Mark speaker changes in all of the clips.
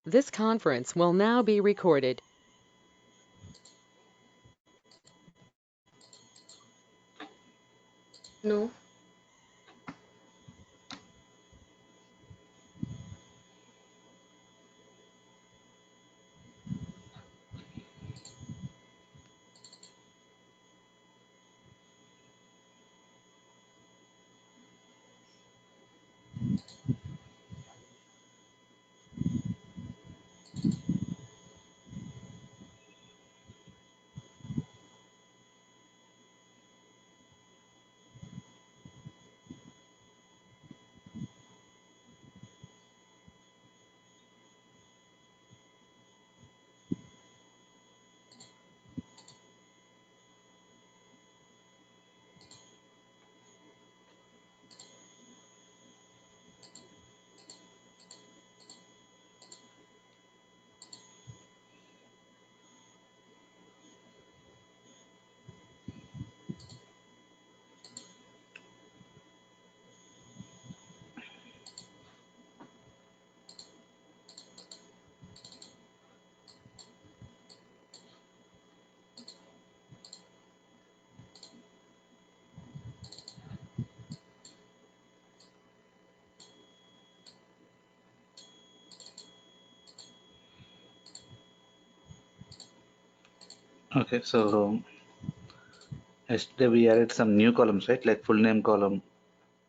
Speaker 1: This conference will now be recorded.
Speaker 2: No.
Speaker 3: Okay, so yesterday we added some new columns, right? Like full name column,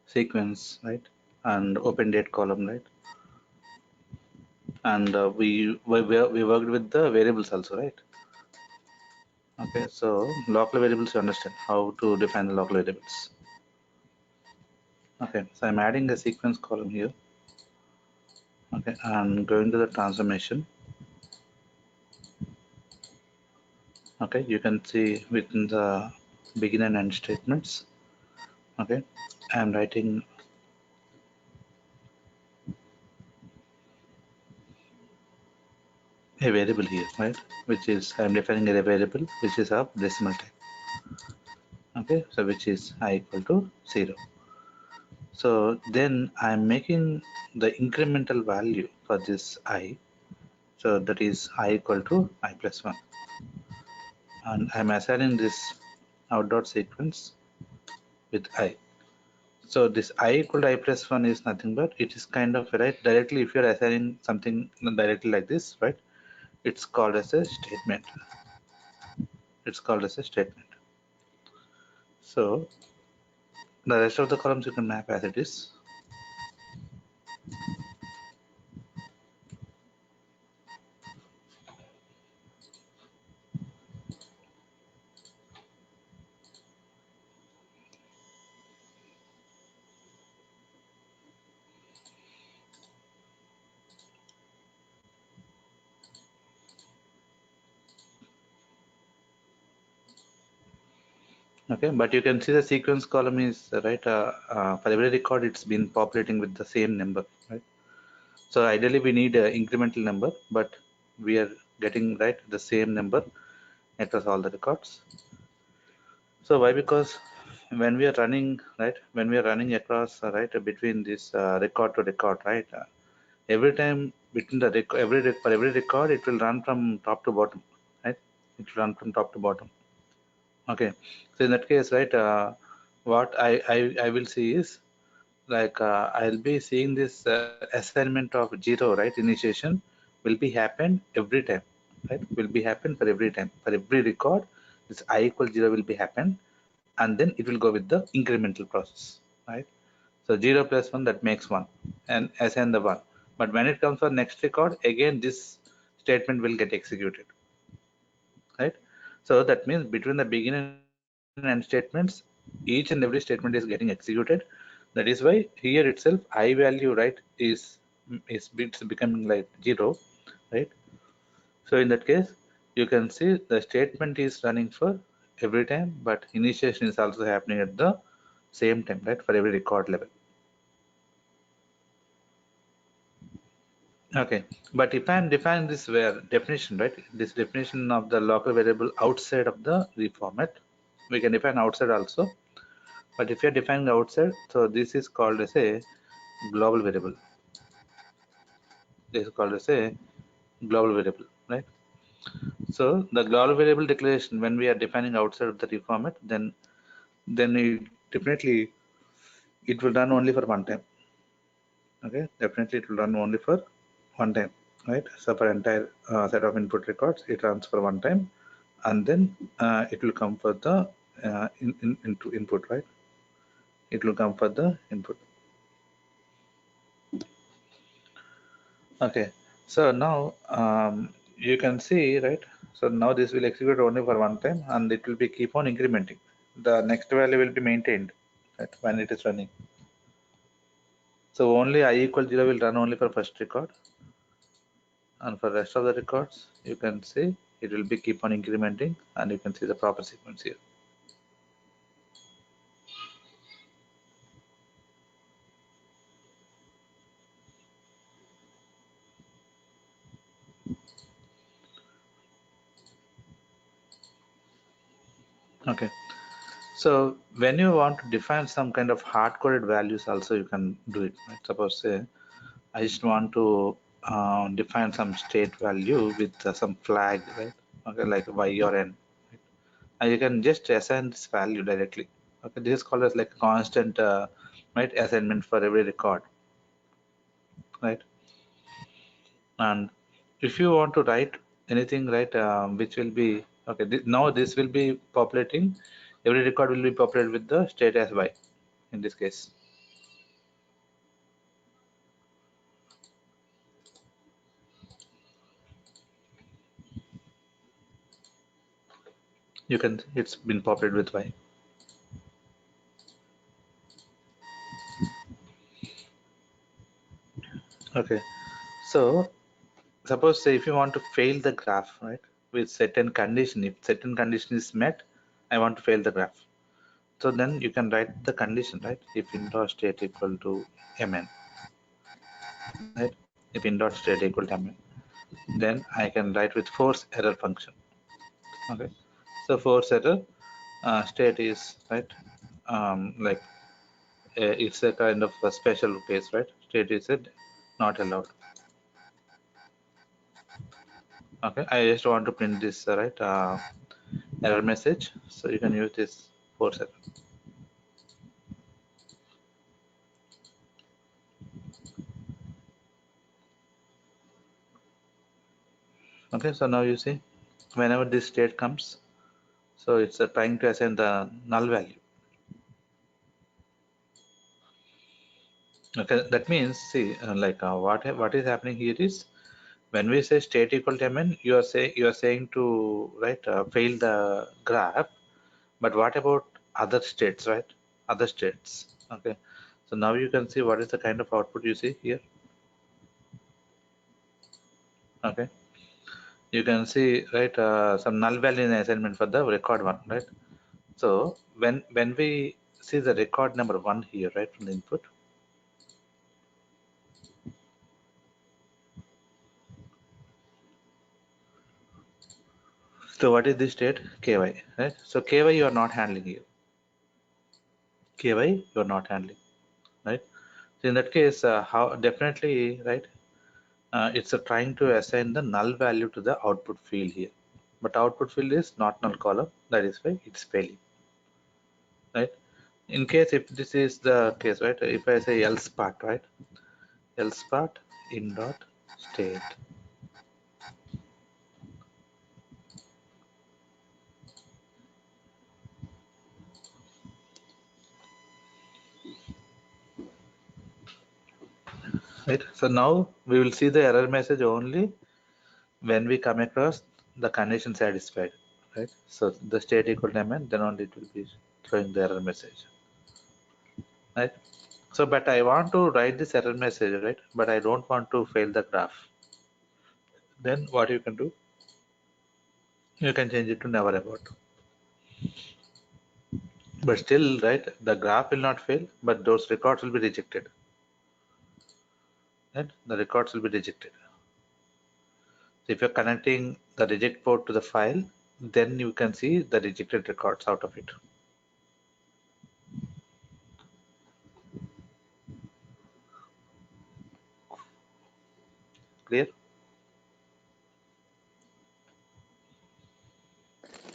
Speaker 3: sequence, right? And open date column, right? And we worked with the variables also, right? Okay, so local variables, you understand how to define the local variables. Okay, so I'm adding a sequence column here. Okay, and going to the transformation. Okay, you can see within the begin and end statements. Okay, I'm writing a variable here, right? Which is I'm defining a variable which is of decimal type. Okay, so which is I equal to 0. So then I'm making the incremental value for this I. So that is I equal to I plus 1. And I'm assigning this out dot sequence with I. So this I equal to I plus 1 is nothing but it is kind of right directly if you're assigning something directly like this, right? It's called as a statement. It's called as a statement. So the rest of the columns you can map as it is. Okay, but you can see the sequence column is right for every record it's been populating with the same number, right? So ideally we need an incremental number, but we are getting right the same number across all the records. So why? Because when we are running right, when we are running across right between this record to record, right, every time between the for every record it will run from top to bottom, right? It will run from top to bottom. Okay, so in that case, right, what I will see is like I'll be seeing this assignment of 0, right, initiation will be happen every time, right, will be happen for every time. For every record, this I equal 0 will be happen, and then it will go with the incremental process, right? So 0 plus 1, that makes 1, and assign the 1. But when it comes for next record, again this statement will get executed, right? So that means between the begin and end statements, each and every statement is getting executed. That is why here itself I value, right, is it's becoming like 0, right? So in that case, you can see the statement is running for every time, but initiation is also happening at the same time, right, for every record level. Okay, but if I'm defining this where definition, right, this definition of the local variable outside of the reformat, we can define outside also. But if you're defining outside, so this is called as a global variable. This is called as a global variable, right? So the global variable declaration, when we are defining outside of the reformat, then it definitely it will run only for one time. Okay, definitely it will run only for one time, right? So for entire set of input records, it runs for one time, and then it will come for the into input, right? It will come for the input. Okay, so now you can see, right? So now this will execute only for one time, and it will be keep on incrementing. The next value will be maintained, right, when it is running. So only I equal 0 will run only for first record, and for rest of the records, you can see it will be keep on incrementing, and you can see the proper sequence here. Okay, so when you want to define some kind of hard-coded values, also you can do it. Right? Suppose say I just want to define some state value with some flag, right? Okay, like y or n. Right? And you can just assign this value directly. Okay, this is called as like constant, right, assignment for every record, right? And if you want to write anything, right, which will be okay. Now this will be populating. Every record will be populated with the state as y. In this case, you can. It's been populated with y. Okay, so suppose say if you want to fail the graph, right, with certain condition, if certain condition is met, I want to fail the graph. So then you can write the condition, right? If in dot state equal to mn, right? If in dot state equal to mn, then I can write with force error function. Okay, so force error state is right, like it's a kind of a special case, right? State is it not allowed. Okay, I just want to print this right error message, so you can use this force error. Okay, so now you see whenever this state comes, so it's trying to assign the null value. Okay, that means see like what is happening here is when we say state equal to mn, you are saying to right fail the graph, but what about other states, right? Other states. Okay, so now you can see what is the kind of output you see here. Okay, you can see right some null value in the assignment for the record one, right? So when we see the record number one here, right, from the input. So what is this state? Ky, right? So ky you are not handling here. Ky you are not handling, right? So in that case, how definitely, right? It's trying to assign the null value to the output field here, but output field is not null column. That is why it's failing, right? In case if this is the case, right? If I say else part, right? Else part in dot state, right? So now we will see the error message only when we come across the condition satisfied, right? So the state equal to mn, then only it will be showing the error message, right? So, but I want to write this error message, right? But I don't want to fail the graph. Then what you can do? You can change it to never abort. But still, right? The graph will not fail, but those records will be rejected. Right? The records will be rejected. So if you're connecting the reject port to the file, then you can see the rejected records out of it. Clear?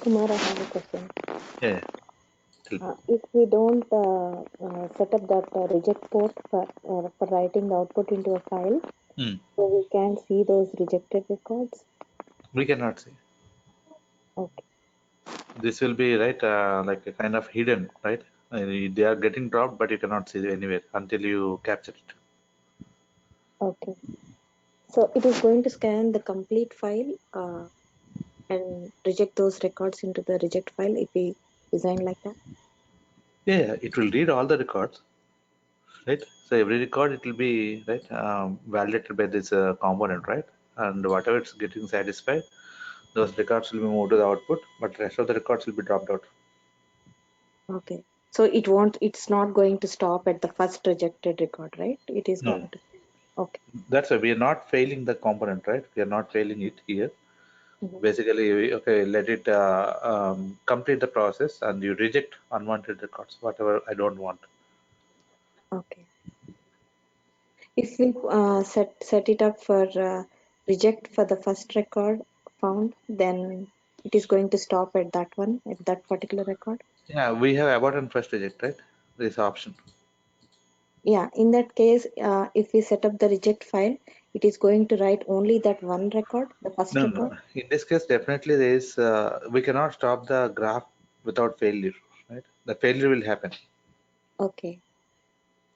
Speaker 2: Kumar, I have a question.
Speaker 3: Yeah, tell me.
Speaker 2: If we don't set up that reject port for writing the output into a file,
Speaker 3: Hmm.
Speaker 2: so we can see those rejected records.
Speaker 3: We cannot see.
Speaker 2: Okay.
Speaker 3: This will be right, like a kind of hidden, right? They are getting dropped, but you cannot see anywhere until you capture it.
Speaker 2: Okay. So it is going to scan the complete file and reject those records into the reject file if we design like that.
Speaker 3: Yeah, it will read all the records, right? So every record it will be right validated by this component, right? And whatever it's getting satisfied, those records will be moved to the output, but rest of the records will be dropped out.
Speaker 2: Okay. So it's not going to stop at the first rejected record, right? It is
Speaker 3: No,
Speaker 2: going to. Okay.
Speaker 3: that's why we are not failing the component, right? We are not failing it here.
Speaker 2: Mhm.
Speaker 3: Basically, okay, let it complete the process, and you reject unwanted records, whatever I don't want.
Speaker 2: Okay. If we set it up for reject for the first record found, then it is going to stop at that one, at that particular record.
Speaker 3: Yeah, we have abort and first reject, right? This option.
Speaker 2: Yeah, in that case, if we set up the reject file, it is going to write only that one record, the first
Speaker 3: No,
Speaker 2: record.
Speaker 3: no. In this case, definitely there is. We cannot stop the graph without failure, right? The failure will happen.
Speaker 2: Okay.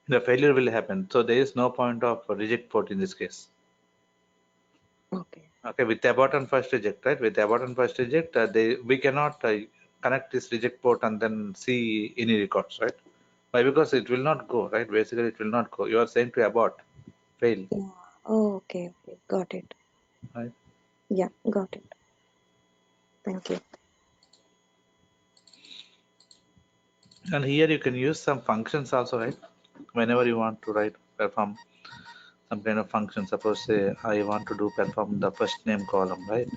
Speaker 3: The failure will happen. So there is no point of reject port in this case.
Speaker 2: Okay.
Speaker 3: Okay, with abort and first reject, right? With abort and first reject, we cannot connect this reject port and then see any records, right? Why? Because it will not go, right? Basically, it will not go. You are saying to abort, fail,
Speaker 2: Yeah. Oh, okay. Okay. Got it.
Speaker 3: right?
Speaker 2: Yeah. Got it. Thank you.
Speaker 3: And here you can use some functions also, right? Whenever you want to write perform some kind of function. Suppose say I want to do perform the first name column, right?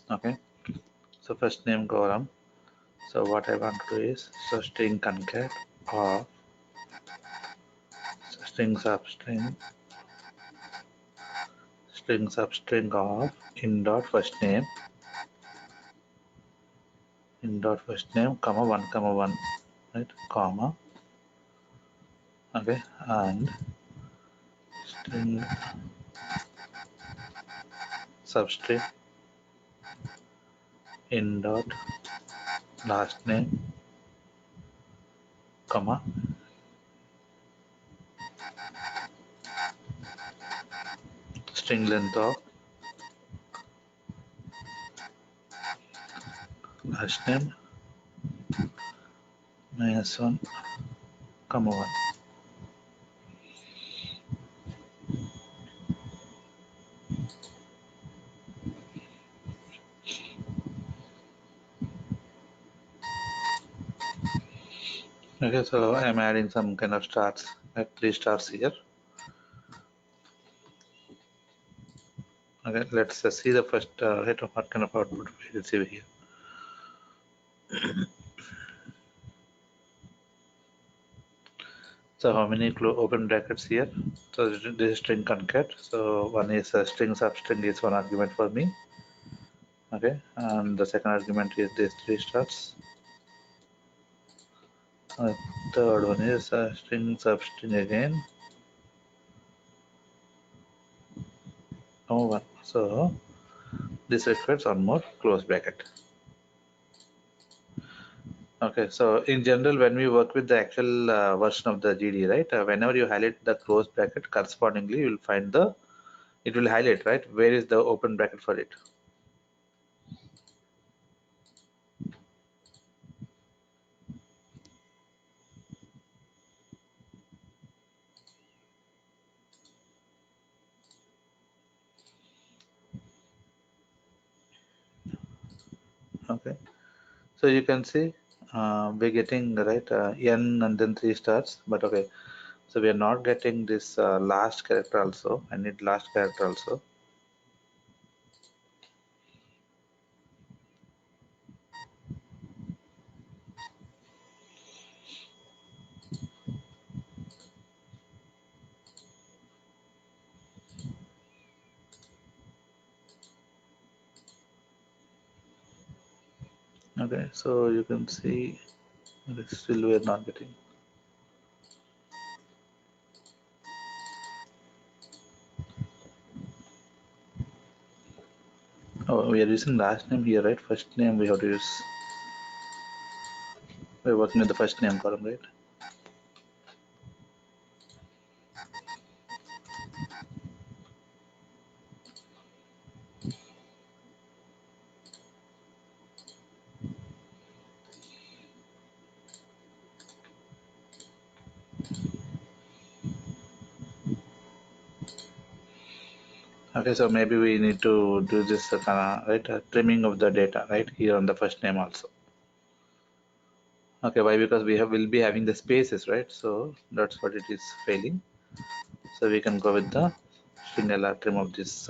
Speaker 3: Okay. So first name column. So what I want to do is so string concat or string substring of in dot first name comma 1 right comma okay and string substring in dot last name comma string length of last name minus 1 comma 1. Okay, so I'm adding some kind of stars, like 3 stars here. Okay, let's see the first rate of what kind of output we receive here. So how many open brackets here? So this is string concat. So one is a string substring is one argument for me. Okay, and the second argument is these 3 stars. Third one is a string substring again. No one. So this requires one more close bracket. Okay, so in general, when we work with the actual version of the GD, right, whenever you highlight the close bracket, correspondingly, you will find it will highlight, right, where is the open bracket for it. Okay, so you can see we're getting, right, N and then 3 stars, but okay, so we are not getting this last character also. I need last character also. Okay, so you can see still we are not getting. Oh, we are using last name here, right? First name we have to use. We're working with the first name column, right? Okay, so maybe we need to do this right, trimming of the data, right, here on the first name also. Okay, why? Because will be having the spaces, right? So that's what it is failing. So we can go with the string trim of this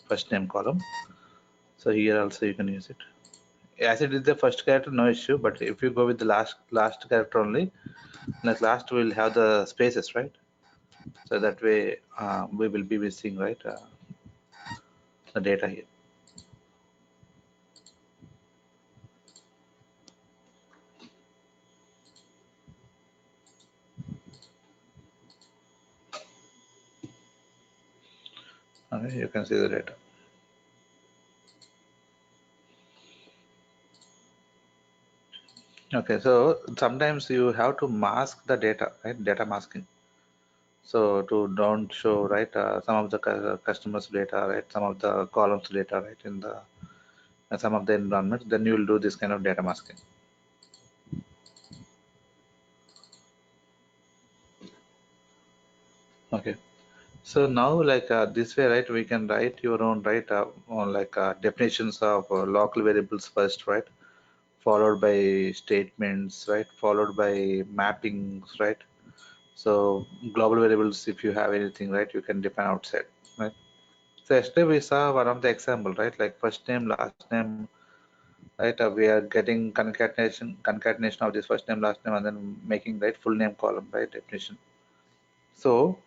Speaker 3: first name column. So here also you can use it. As it is the first character, no issue. But if you go with the last character only, like last we'll have the spaces, right? So that way we will be missing, right, the data here. Okay, you can see the data. Okay, so sometimes you have to mask the data, right? Data masking. So to don't show, right, some of the customers' data, right, some of the columns data, right, in the some of the environments, then you will do this kind of data masking. Okay. So now, like this way, right, we can write your own, right, on like definitions of local variables first, right, followed by statements, right, followed by mappings, right. So global variables, if you have anything, right, you can define outside, right. So yesterday we saw one of the example, right, like first name, last name, right. We are getting concatenation of this first name, last name, and then making right full name column, right, definition. So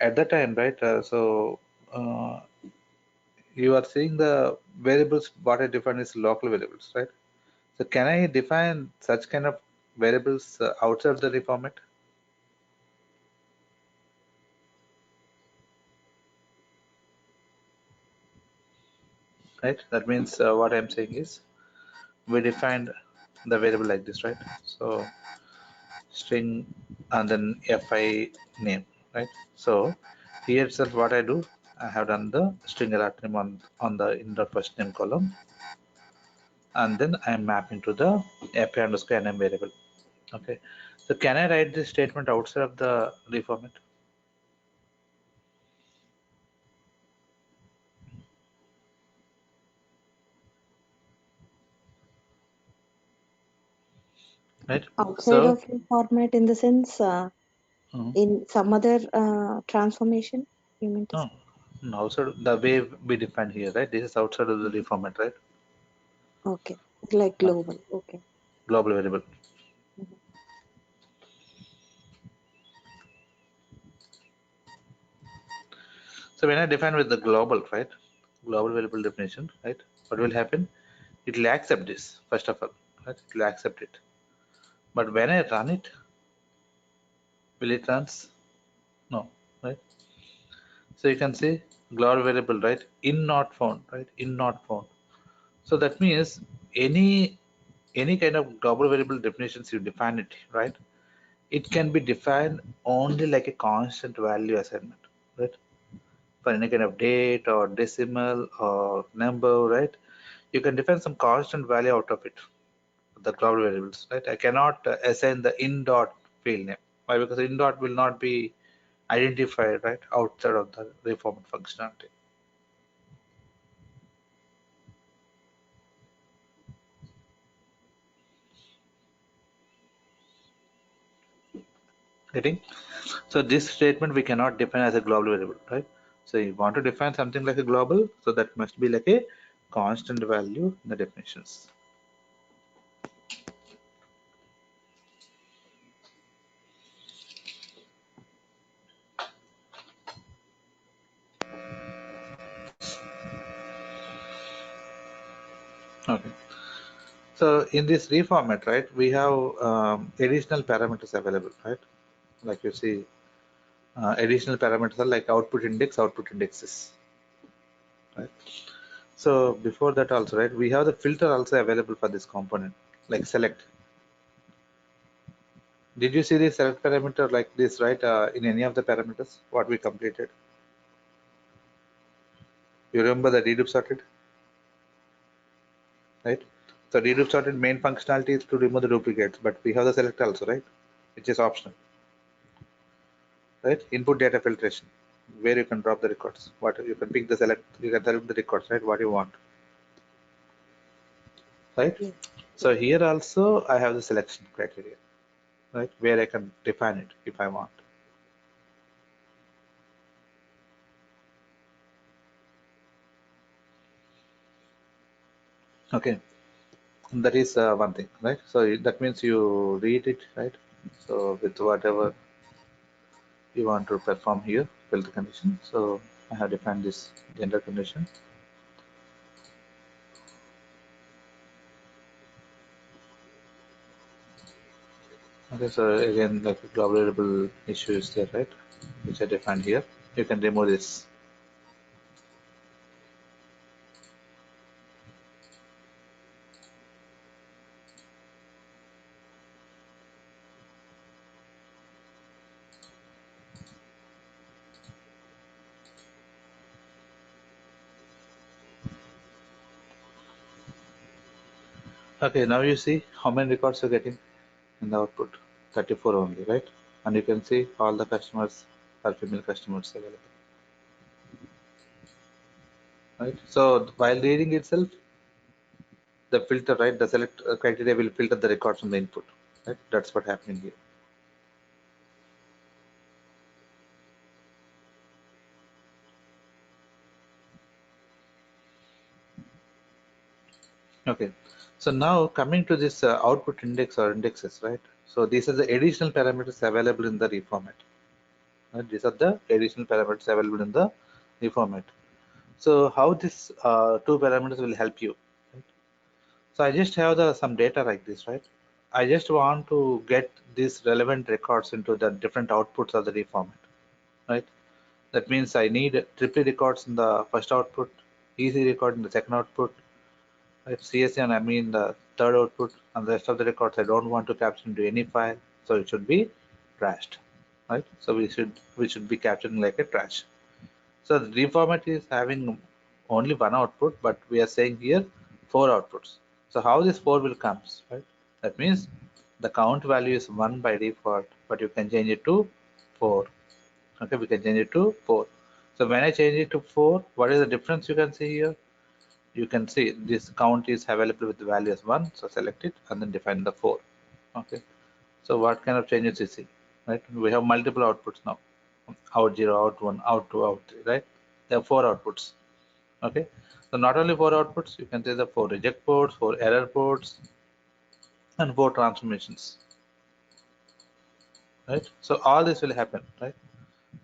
Speaker 3: at that time, right, uh, you are seeing the variables what I define is local variables, right? So can I define such kind of variables outside the reformat, right? That means what I'm saying is we defined the variable like this, right? So string and then fi name, right? So here itself what I do, I have done the string alert name on the in the first name column, and then I'm mapping to the fi underscore name variable. Okay. So can I write this statement outside of the reformat? Right.
Speaker 2: Outside
Speaker 3: So
Speaker 2: of your format in the sense
Speaker 3: uh,
Speaker 2: in some other transformation, you meant to say?
Speaker 3: no, no, outside the way we define here, right? This is outside of the
Speaker 2: Mhm.
Speaker 3: reformat, right?
Speaker 2: Okay. It's like
Speaker 3: Uh,
Speaker 2: global. Okay.
Speaker 3: global variable.
Speaker 2: Mhm.
Speaker 3: So when I define with the global, right? Global variable definition, right? What will happen? It will accept this first of all, right? It will accept it. But when I run it, will it runs? No, right? So you can see global variable, right? In not found, right? In not found. So that means any kind of global variable definitions you define it, right? It can be defined only like a constant value assignment, right? For any kind of date or decimal or number, right? You can define some constant value out of it, the global variables, right? I cannot assign the in dot field name. Why? Because in dot will not be identified, right, outside of the reformat functionality. Getting? So this statement we cannot define as a global variable, right? So you want to define something like a global, so that must be like a constant value in the definitions. Okay. So in this reformat, right, we have additional parameters available, right? Like you see, additional parameters are like output index, output indexes, right? So before that also, right, we have the filter also available for this component, like select. Did you see the select parameter like this, right, in any of the parameters, what we completed? You remember the dedupe sorted, right? So dedupe sorted main functionality is to remove the duplicates, but we have the select also, right, which is optional, right? Input data filtration, where you can drop the records. What you can pick the select, you can select the records, right? What you want, right?
Speaker 1: Yes.
Speaker 3: So here also I have the selection criteria, right, where I can define it if I want. Okay, that is one thing, right? So that means you read it, right? So with whatever you want to perform here, filter condition. So I have defined this gender condition. Okay, so again, like global variable issue is there, right? Which I defined here. You can remove this. Okay, now you see how many records you're getting in the output. 34 only, right? And you can see all the customers are female customers available, right? So while reading itself, the filter, right, the select criteria will filter the records from the input, right? That's what happening here. Okay, so now coming to this output index or indexes, right? So these are the additional parameters available in the reformat. Right? These are the additional parameters available in the reformat. So how this two parameters will help you? Right? So I just have the some data like this, right? I just want to get these relevant records into the different outputs of the reformat, right? That means I need triple records in the first output, easy record in the second output, right? CSV and I mean the third output, and the rest of the records I don't want to capture into any file, so it should be trashed, right? So we should be capturing like a trash. So the reformat is having only one output, but we are saying here four outputs. So how this four will comes, right? That means the count value is one by default, but you can change it to four. Okay, we can change it to four. So when I change it to four, what is the difference you can see here? You can see this count is available with the value as one. So select it and then define the four. Okay. So what kind of changes you see, right? We have multiple outputs now. Out 0, out 1, out 2, out 3, right? There are four outputs. Okay. So not only four outputs, you can say the four reject ports, four error ports, and four transformations, right? So all this will happen, right?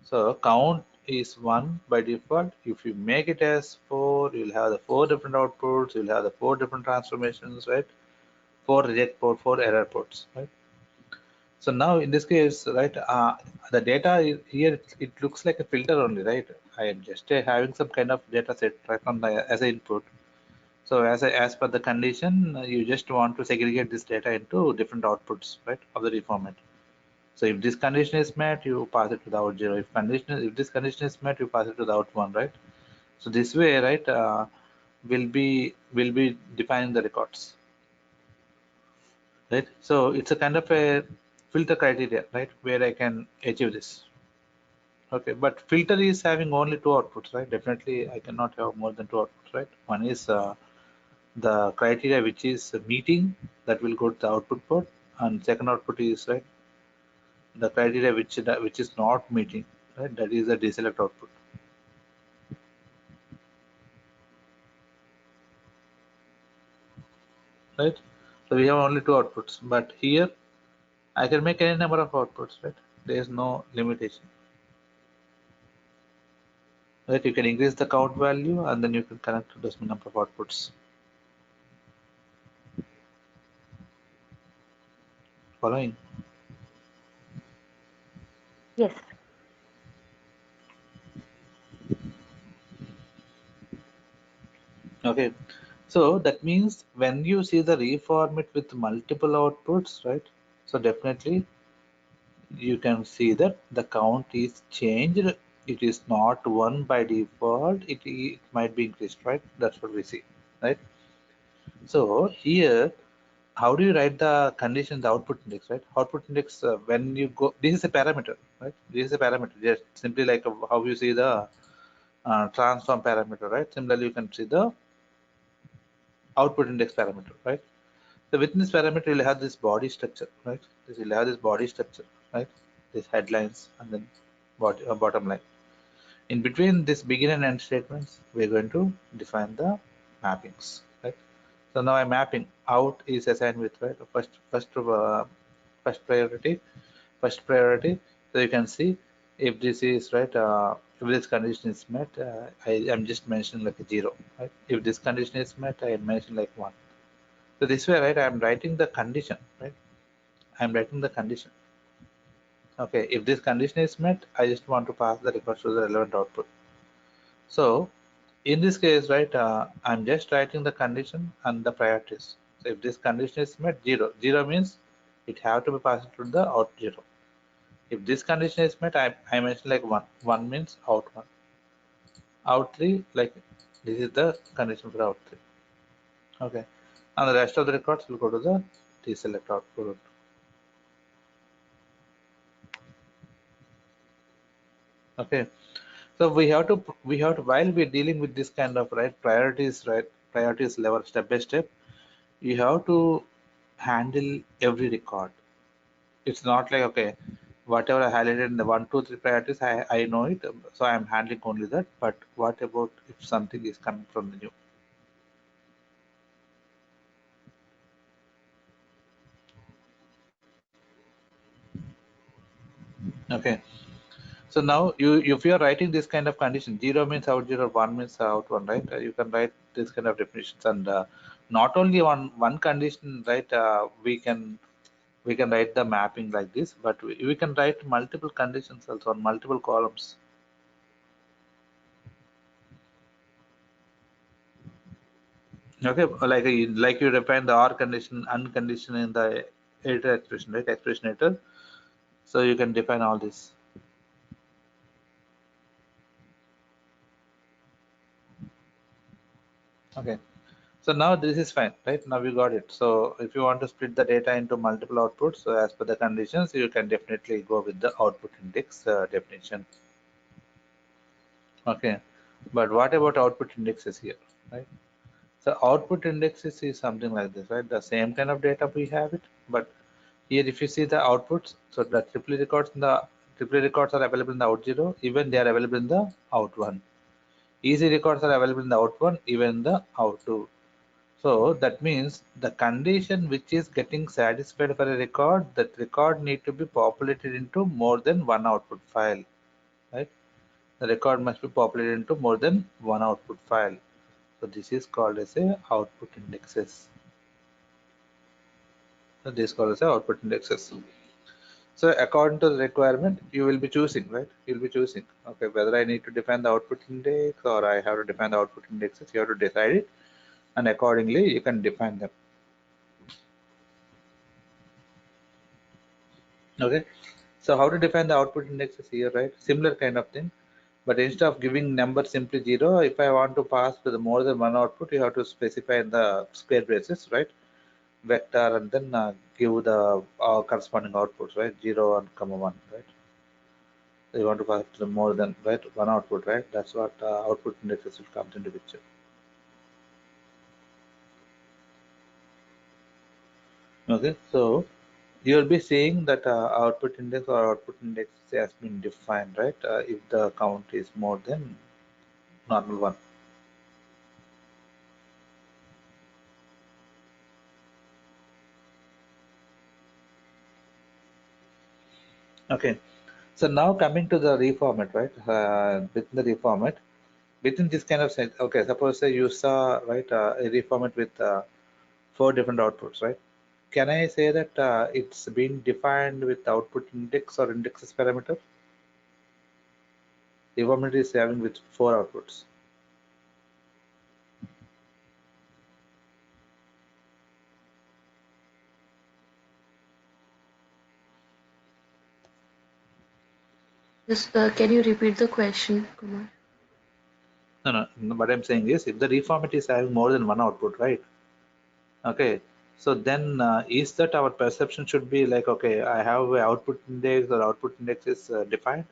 Speaker 3: So count is one by default. If you make it as four, you'll have the four different outputs, you'll have the four different transformations, right? Four reject port, four error ports, right? So now in this case, right, the data here, it looks like a filter only, right? I am just having some kind of data set right on the as an input. So as per the condition, you just want to segregate this data into different outputs, right, of the reformat. So if this condition is met, you pass it to the out 0. If this condition is met, you pass it to the out 1, right? So this way, right, will be defining the records, right? So it's a kind of a filter criteria, right, where I can achieve this. Okay, but filter is having only two outputs, right? Definitely, I cannot have more than two outputs, right? One is the criteria which is meeting, that will go to the output port, and second output is, right, the criteria which is not meeting, right? That is the deselect output, right? So we have only two outputs, but here I can make any number of outputs, right? There is no limitation, right? You can increase the count value and then you can connect to this number of outputs. Following?
Speaker 2: Yes.
Speaker 3: Okay, so that means when you see the reformat with multiple outputs, right? So definitely you can see that the count is changed. It is not 1 by default. It might be increased, right? That's what we see, right? So here, how do you write the condition, the output index, right? Output index, when you go, this is a parameter, right? This is a parameter, just simply like how you see the transform parameter, right? Similarly, you can see the output index parameter, right? So within this parameter, you'll have this body structure, right? This will have this body structure, right? These headlines and then bottom line. In between this begin and end statements, we're going to define the mappings, right? So now I'm mapping out is assigned with, right, first priority, So you can see if this is right, if this condition is met, I am just mentioning like a 0, right? If this condition is met, I mention like 1. So this way, right, I'm writing the condition, right? I'm writing the condition. Okay, if this condition is met, I just want to pass the request to the relevant output. So in this case, right, I'm just writing the condition and the priorities. So if this condition is met, 0. 0 means it have to be passed to the out 0. If this condition is met, I mention like 1. 1 means out 1. Out 3, like this is the condition for out 3. Okay. And the rest of the records will go to the deselect output. Okay. So we have to while we're dealing with this kind of priorities level step by step, you have to handle every record. It's not like, okay, whatever I highlighted in the 1, 2, 3 priorities, I know it, so I'm handling only that. But what about if something is coming from the new? Okay. So now if you're writing this kind of condition, 0 means out 0, 1 means out 1, right? You can write this kind of definitions, and not only on one condition, right? We can write the mapping like this, but we can write multiple conditions also on multiple columns. Okay, like you define the or condition, uncondition in the editor expression, right? Expression editor. So you can define all this. Okay. So now this is fine, right? Now we got it. So if you want to split the data into multiple outputs, so as per the conditions, you can definitely go with the output index definition. Okay. But what about output indexes here, right? So output indexes is something like this, right? The same kind of data we have it, but here if you see the outputs, so the triple records are available in the out 0, even they are available in the out 1. Easy records are available in the out 1, even in the out 2. So that means the condition which is getting satisfied for a record, that record need to be populated into more than one output file, right? The record must be populated into more than one output file. So this is called as a output indexes. So this is called as a output indexes. So according to the requirement, you will be choosing, right? You'll be choosing, okay, whether I need to define the output index or I have to define the output indexes. You have to decide it, and accordingly you can define them. Okay. So how to define the output indexes here, right? Similar kind of thing. But instead of giving number simply 0, if I want to pass to the more than one output, you have to specify in the square braces, right? Vector, and then give the corresponding outputs, right? 0 and comma 1, right? So you want to pass to the more than, right, one output, right? That's what output indexes will come into picture. Okay, so you'll be seeing that output index or output index has been defined, right? If the count is more than normal one. Okay, so now coming to the reformat, right? Within the reformat, within this kind of set, okay, suppose say you saw, right, a reformat with 4 different outputs, right? can I say that it's been defined with output index or indexes parameter? Reformat is having with 4 outputs.
Speaker 4: Just can you repeat the question, Kumar?
Speaker 3: No. What I'm saying is, if the reformat is having more than one output, right? Okay. So then, is that our perception should be like, okay, I have a output index or output index is defined,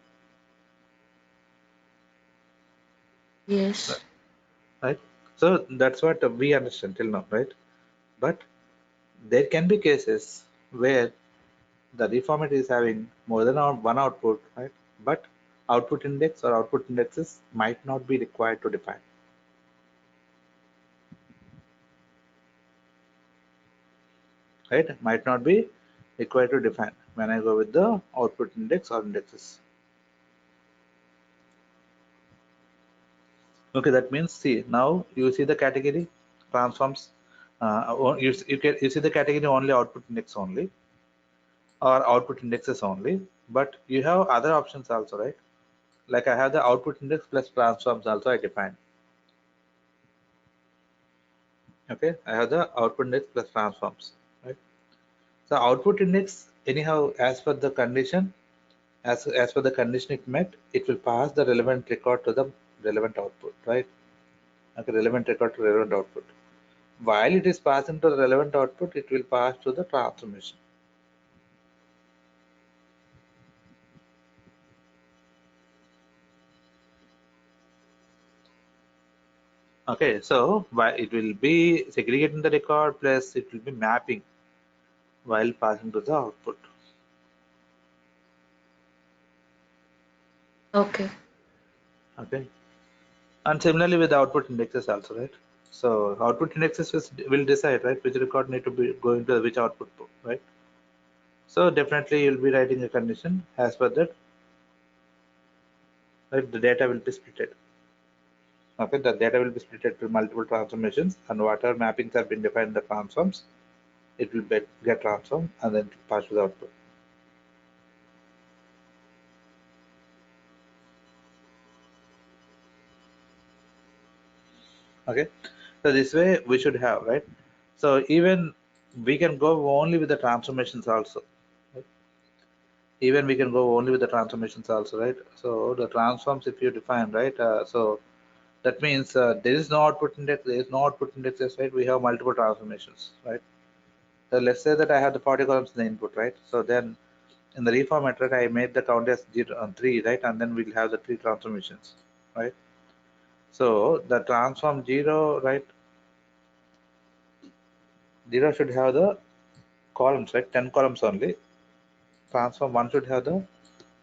Speaker 4: Yes.
Speaker 3: right? So that's what we understand till now, right? But there can be cases where the reformat is having more than one output, right? But output index or output indexes might not be required to define, right? Might not be required to define when I go with the output index or indexes. Okay, that means, see, now you see the category transforms. You see the category only output index only or output indexes only, but you have other options also, right? Like I have the output index plus transforms also I define. Okay, I have the output index plus transforms, right? So output index, anyhow, as per the condition, as per the condition it met, it will pass the relevant record to the relevant output, right? Okay, relevant record to relevant output. While it is passing to the relevant output, it will pass to the transformation. Okay, so it will be segregating the record plus it will be mapping while passing to the output.
Speaker 4: Okay.
Speaker 3: Okay, and similarly with the output indexes also, right? So output indexes will decide, right, which record need to be going to which output, right? So definitely you'll be writing a condition as per that, right? The data will be splitted. Okay, the data will be splitted to multiple transformations, and whatever mappings have been defined in the transforms, it will get transformed and then pass to the output. Okay, so this way we should have, right? So even we can go only with the transformations also, right? Even we can go only with the transformations also, right? So the transforms, if you define, right, so that means there is no output index, there is no output indexes, right? We have multiple transformations, right? So let's say that I have the 40 columns in the input, right? So then in the reformat, right, I made the count as 0 and 3, right? And then we'll have the 3 transformations, right? So the transform 0, right? 0 should have the columns, right? 10 columns only. Transform 1 should have the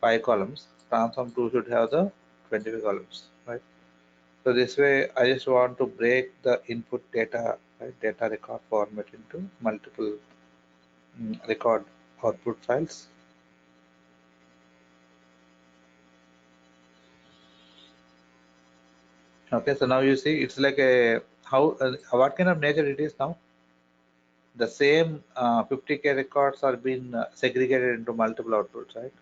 Speaker 3: 5 columns. Transform 2 should have the 25 columns, right? So this way, I just want to break the input data, right, data record format into multiple record output files. Okay, so now you see it's like a what kind of nature it is now. The same 50K records are being segregated into multiple outputs, right?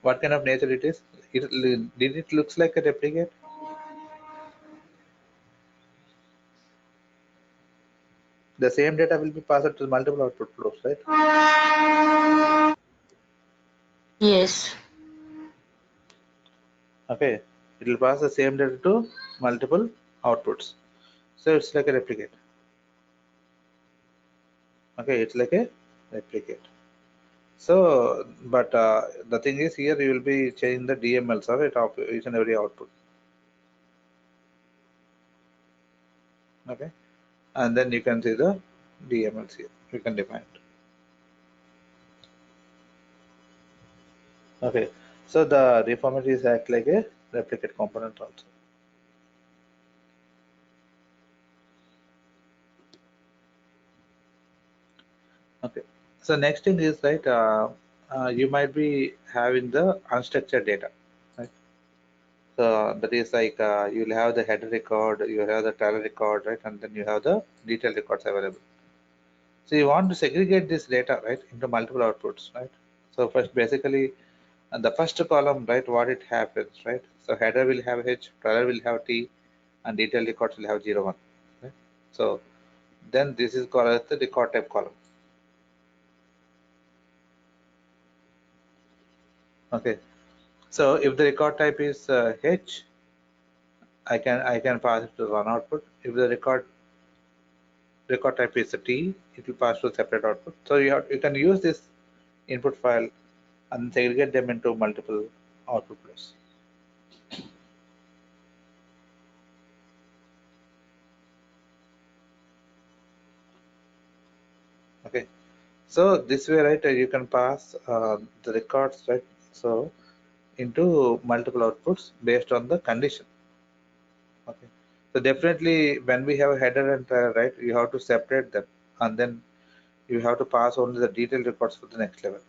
Speaker 3: What kind of nature it is? Did it looks like a replicate? The same data will be passed to multiple output flows, right?
Speaker 4: Yes.
Speaker 3: Okay, it will pass the same data to multiple outputs. So it's like a replicate. Okay, it's like a replicate. So, but the thing is here you will be changing the DMLs, right, of each and every output. Okay, and then you can see the DMLs here. You can define it. Okay, so the reformat is act like a replicate component also. Okay, so next thing is, right, you might be having the unstructured data, right? That is like you'll have the header record, you have the trailer record, right? And then you have the detailed records available. So you want to segregate this data, right, into multiple outputs, right? So first, basically, the first column, right, what it happens, right? So header will have H, trailer will have T, and detailed records will have 0, 1. Right? So then this is called as the record type column. Okay. So if the record type is H, I can pass it to one output. If the record type is a T, it will pass to separate output. So you can use this input file and segregate them into multiple output pairs. Okay. So this way, right, you can pass the records, right, so into multiple outputs based on the condition. Okay. So definitely when we have a header and trailer, right, you have to separate them, and then you have to pass only the detailed records for the next level.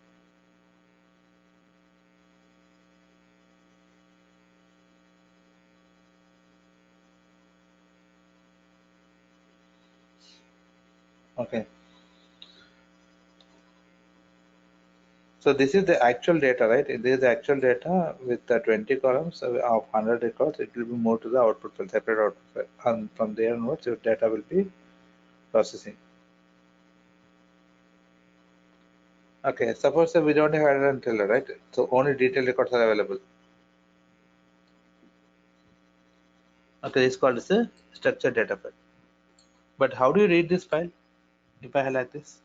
Speaker 3: Okay. So this is the actual data, right? This is the actual data with the 20 columns of 100 records. It will be moved to the output file, separate output file, and from there onwards, your data will be processing. Okay, suppose that we don't have header and trailer, right? So only detailed records are available. Okay, it's called as a structured data file. But how do you read this file? If I highlight this,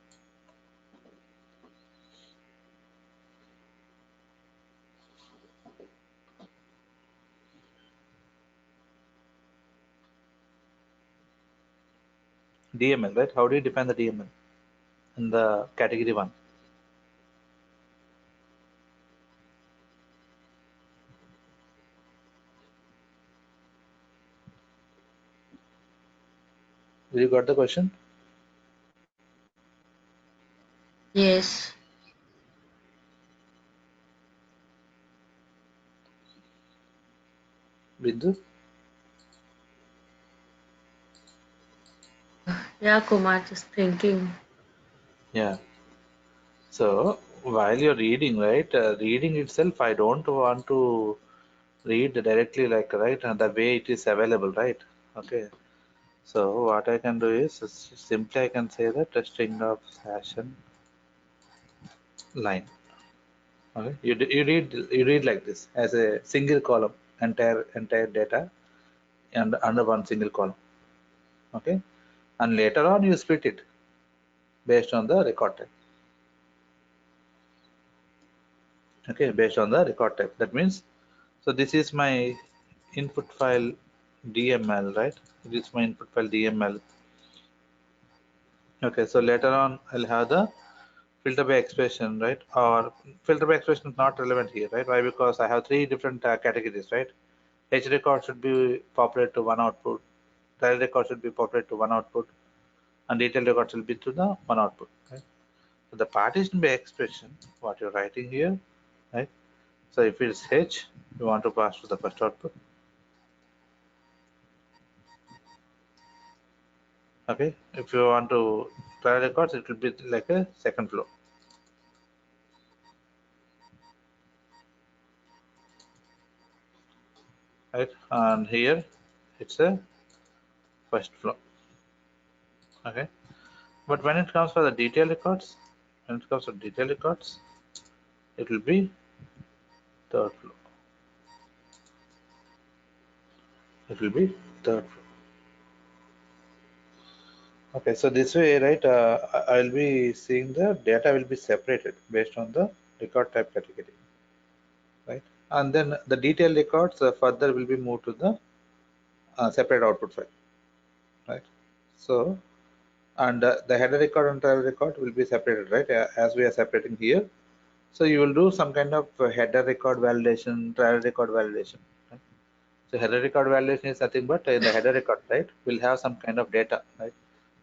Speaker 3: DML, right? How do you define the DML in the category 1? You got the question?
Speaker 4: Yes.
Speaker 3: Bindu?
Speaker 4: Yeah, Kumar, just thinking.
Speaker 3: Yeah. So while you're reading, right? Reading itself, I don't want to read directly like, right, and the way it is available, right? Okay. So what I can do is simply I can say that a string of session line. Okay. You read like this as a single column, entire data and under one single column. Okay. And later on you split it based on the record type. Okay, based on the record type. That means, so this is my input file DML, right? This is my input file DML. Okay, so later on I'll have the filter by expression, right? Or filter by expression is not relevant here, right? Why? Because I have three different categories, right? H record should be populated to one output, trial record should be populated to one output, and detailed records will be to the one output, right? So the partition by expression, what you're writing here, right? So if it's H, you want to pass to the first output. Okay, if you want to try records, it will be like a second flow. Right, and here it's a first flow. Okay, but when it comes for the detail records, it will be third flow. It will be third flow. Okay, so this way, right, I'll be seeing the data will be separated based on the record type category, right? And then the detailed records further will be moved to the separate output file, right? So, and the header record and trailer record will be separated, right, as we are separating here. So you will do some kind of header record validation, trailer record validation, right? So header record validation is nothing but in the header record, right, we'll have some kind of data, right?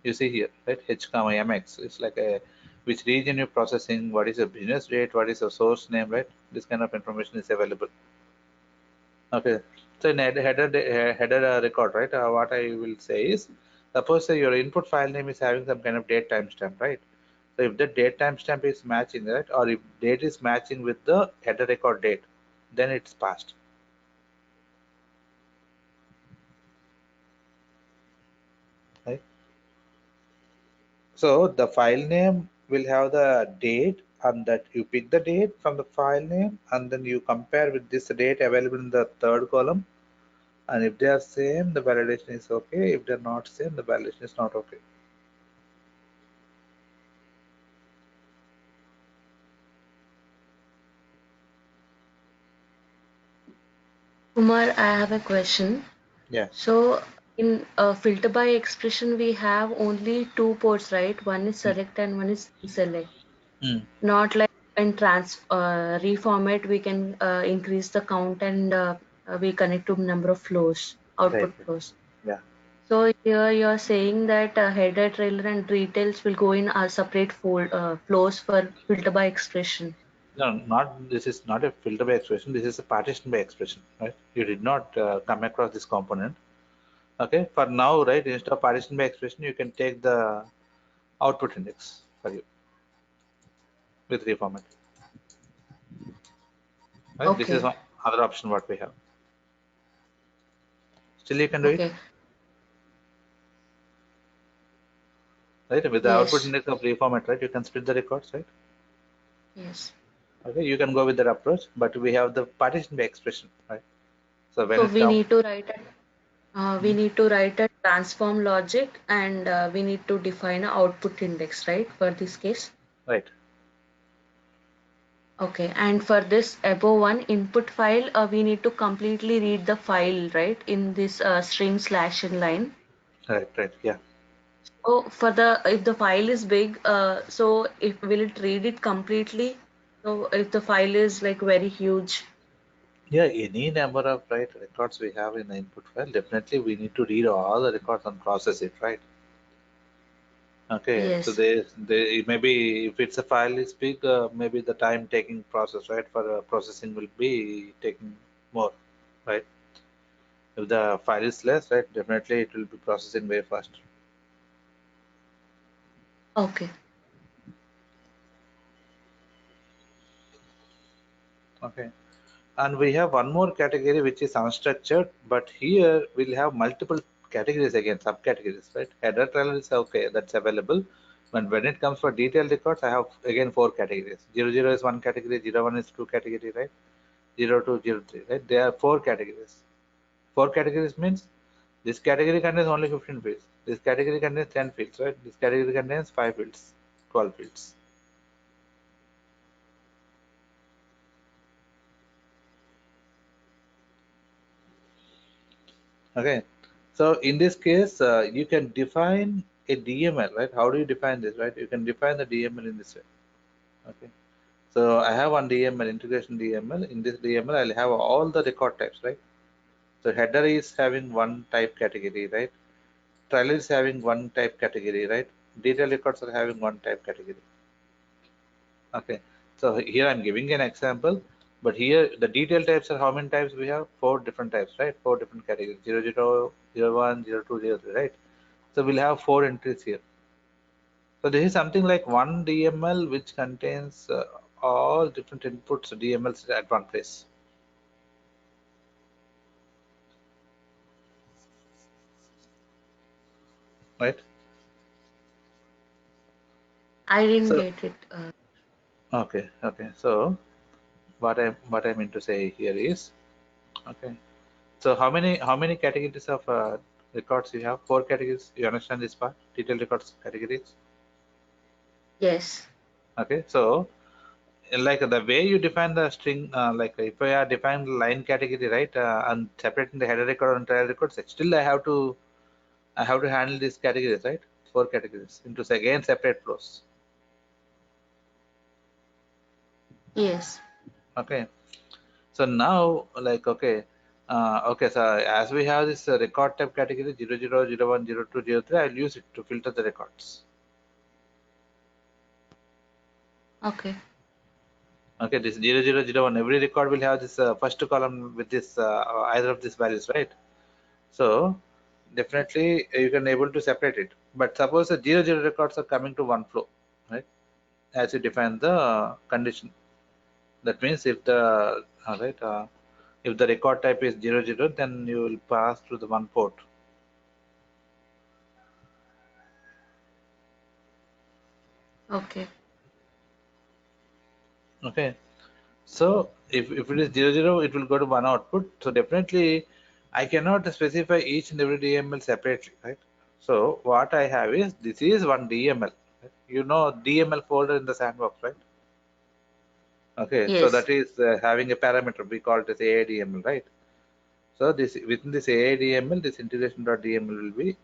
Speaker 3: You see here, right, H comma MX, it's like a which region you're processing, what is your business rate, what is your source name, right? This kind of information is available. Okay, So in header record, right? What I will say is, suppose your input file name is having some kind of date timestamp, right? So if the date timestamp is matching, right, or if date is matching with the header record date, then it's passed. Right? So the file name will have the date, and that you pick the date from the file name, and then you compare with this date available in the third column. And if they are same, the validation is okay. If they're not same, the validation is not okay.
Speaker 4: Kumar, I have a question.
Speaker 3: Yeah.
Speaker 4: So in filter by expression, we have only two ports, right? One is
Speaker 3: Mm.
Speaker 4: select and one is deselect.
Speaker 3: Mm.
Speaker 4: Not like in reformat, we can increase the count and we connect to number of flows,
Speaker 3: Right.
Speaker 4: output flows.
Speaker 3: Yeah.
Speaker 4: So here you're saying that header, trailer, and details will go in a separate flows for filter by expression.
Speaker 3: No, not this is not a filter by expression. This is a partition by expression, right? You did not come across this component. Okay. For now, right, instead of partition by expression, you can take the output index for you with reformat. Right. This is
Speaker 4: Okay,
Speaker 3: one other option what we have. Still, you can do it,
Speaker 4: okay,
Speaker 3: right? With the output
Speaker 4: yes,
Speaker 3: index of reformat, right? You can split the records, right?
Speaker 4: yes.
Speaker 3: Okay. You can go with that approach, but we have the partition by expression, right? So when
Speaker 4: So
Speaker 3: it comes,
Speaker 4: we need to write a transform logic and we need to define a output index, right? For this case.
Speaker 3: right,
Speaker 4: Okay, and for this above one input file, we need to completely read the file, right? In this string slash in line.
Speaker 3: right, right, yeah.
Speaker 4: So for the if the file is big, so if will it read it completely? So if the file is like very huge,
Speaker 3: Yeah, any number of right records we have in the input file, definitely we need to read all the records and process it, right? Okay, so
Speaker 4: yes.
Speaker 3: they maybe if it's a file is big, maybe the time taking process, right, for processing will be taking more, right? If the file is less, right, definitely it will be processing very fast.
Speaker 4: Okay.
Speaker 3: Okay, and we have one more category which is unstructured, but here we'll have multiple categories again, subcategories, right? Header trailer is okay, that's available. But when it comes for detailed records, I have again four categories. 00 is one category, 01 is two category, right? 02, 03, right? There are four categories. Four categories means this category contains only 15 fields. This category contains 10 fields, right? This category contains 5 fields, 12 fields. Okay. So in this case, you can define a DML, right? How do you define this, right? You can define the DML in this way. Okay. So I have one DML, integration DML. In this DML, I'll have all the record types, right? So header is having one type category, right? Trailer is having one type category, right? Detail records are having one type category. Okay. So here I'm giving an example, but here the detail types are how many types we have? Four different types, right? Four different categories: 00, 01, 02, 03, right? So we'll have four entries here. So this is something like one DML which contains all different inputs DMLs at one place, right?
Speaker 4: I didn't
Speaker 3: So
Speaker 4: get it.
Speaker 3: okay, okay. So what I mean to say here is okay. So how many categories of records you have? Four categories. You understand this part? Detail records categories.
Speaker 4: Yes.
Speaker 3: Okay. So like the way you define the string, like if I are defining the line category, right, and separating the header record and trail records, still I have to handle these categories, right? Four categories into again separate flows.
Speaker 4: Yes.
Speaker 3: Okay. So now, like, okay, okay. So as we have this record type category 00, 01, 02, 03, I'll use it to filter the records.
Speaker 4: Okay.
Speaker 3: Okay, this 0, 0, 0, 1. Every record will have this first column with this either of these values, right? So definitely you can able to separate it. But suppose the 0, 0 records are coming to one flow, right? As you define the condition. That means if the if the record type is 0, 0, then you will pass through the one port.
Speaker 4: Okay.
Speaker 3: Okay. So if it is 0, 0, it will go to one output. So definitely I cannot specify each and every DML separately, right? So what I have is this is one DML. Right? You know DML folder in the sandbox, right? Okay, so
Speaker 4: Yes.
Speaker 3: that is having a parameter. We call it as AADML, right? So this within this AADML, this integration.dml will be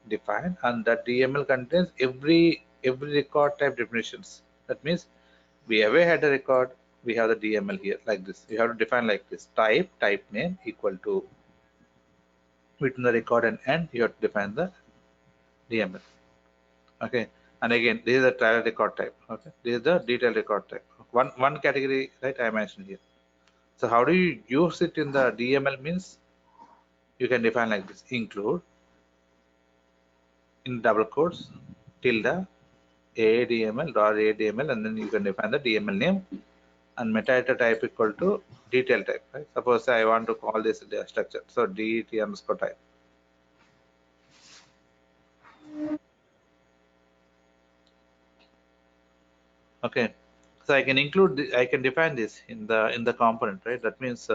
Speaker 3: defined, and that DML contains every record type definitions. That means we ever had a record, we have the DML here like this. You have to define like this: type name equal to between the record and end. You have to define the DML. Okay, and again this is the trial record type. Okay, this is the detailed record type. One category, right? I mentioned here. So how do you use it in the DML means you can define like this: include in double quotes tilde ADML .adml, and then you can define the DML name and metadata type equal to detail type. Right? Suppose I want to call this data structure, so det underscore type. Okay, so I can include I can define this in the component, right? That means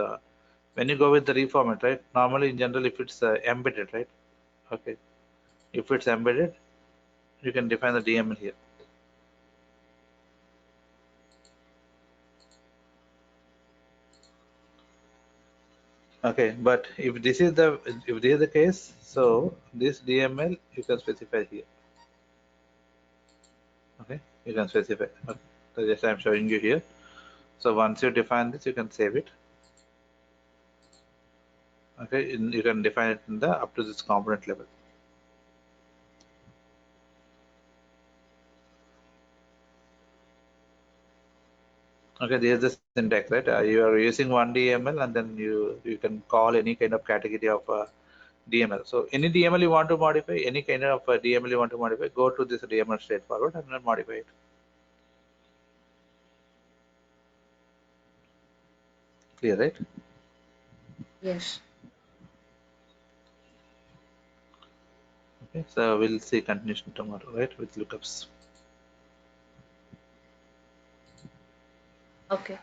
Speaker 3: when you go with the reformat, right? Normally in general, if it's embedded, right? Okay, if it's embedded, you can define the DML here. Okay, but if this is the case, so this DML you can specify here. Okay, you can specify. Okay. So just I'm showing you here. So once you define this, you can save it. Okay, you can define it in the up to this component level. Okay, there's the syntax, right? You are using one DML, and then you can call any kind of category of DML. So any DML you want to modify, any kind of DML you want to modify, go to this DML straightforward and then modify it. Clear, right?
Speaker 4: Yes.
Speaker 3: Okay, so we'll see continuation tomorrow, right, with lookups.
Speaker 4: Okay.